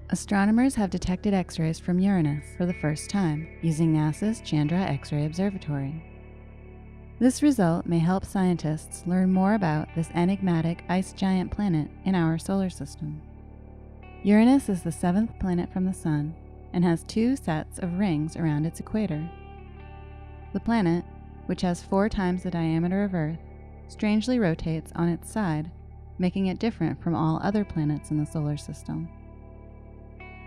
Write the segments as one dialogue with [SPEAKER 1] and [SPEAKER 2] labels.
[SPEAKER 1] Astronomers have detected X-rays from Uranus for the first time using NASA's Chandra X-ray Observatory. This result may help scientists learn more about this enigmatic ice giant planet in our solar system. Uranus is the seventh planet from the Sun and has two sets of rings around its equator. The planet, which has 4 times the diameter of Earth, strangely rotates on its side, making it different from all other planets in the solar system.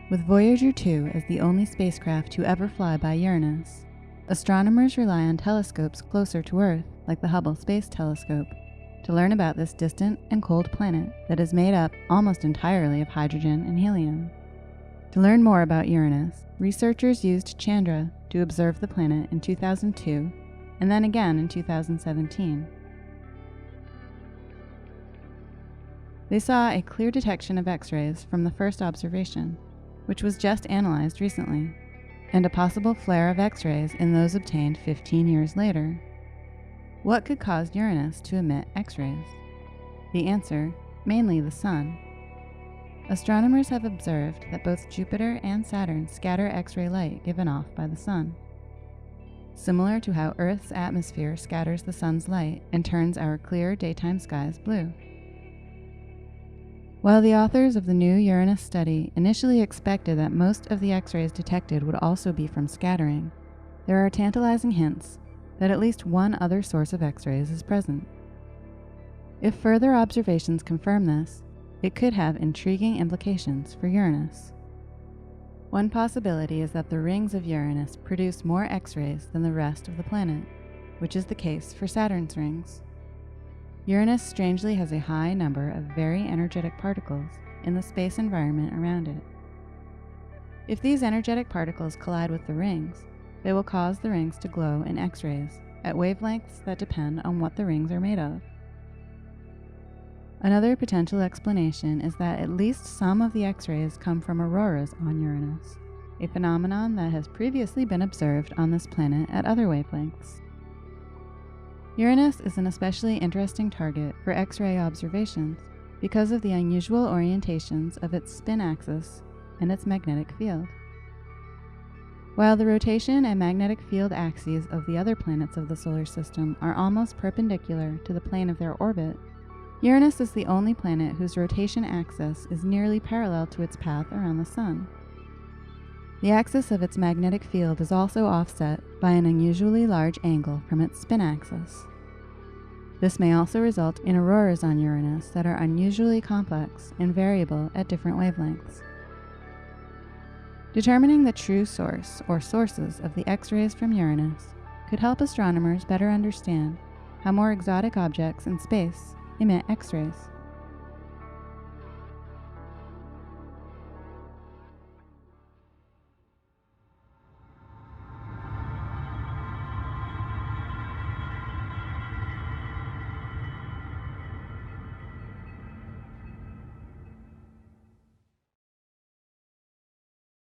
[SPEAKER 1] With Voyager 2 as the only spacecraft to ever fly by Uranus, astronomers rely on telescopes closer to Earth, like the Hubble Space Telescope, to learn about this distant and cold planet that is made up almost entirely of hydrogen and helium. To learn more about Uranus, researchers used Chandra to observe the planet in 2002 and then again in 2017. They saw a clear detection of X-rays from the first observation, which was just analyzed recently, and a possible flare of X-rays in those obtained 15 years later. What could cause Uranus to emit X-rays? The answer, mainly the Sun. Astronomers have observed that both Jupiter and Saturn scatter X-ray light given off by the Sun. Similar to how Earth's atmosphere scatters the Sun's light and turns our clear daytime skies blue. While the authors of the new Uranus study initially expected that most of the X-rays detected would also be from scattering, there are tantalizing hints that at least one other source of X-rays is present. If further observations confirm this, it could have intriguing implications for Uranus. One possibility is that the rings of Uranus produce more X-rays than the rest of the planet, which is the case for Saturn's rings. Uranus strangely has a high number of very energetic particles in the space environment around it. If these energetic particles collide with the rings, they will cause the rings to glow in X-rays at wavelengths that depend on what the rings are made of. Another potential explanation is that at least some of the X-rays come from auroras on Uranus, a phenomenon that has previously been observed on this planet at other wavelengths. Uranus is an especially interesting target for X-ray observations because of the unusual orientations of its spin axis and its magnetic field. While the rotation and magnetic field axes of the other planets of the solar system are almost perpendicular to the plane of their orbit, Uranus is the only planet whose rotation axis is nearly parallel to its path around the Sun. The axis of its magnetic field is also offset by an unusually large angle from its spin axis. This may also result in auroras on Uranus that are unusually complex and variable at different wavelengths. Determining the true source or sources of the X-rays from Uranus could help astronomers better understand how more exotic objects in space emit X-rays.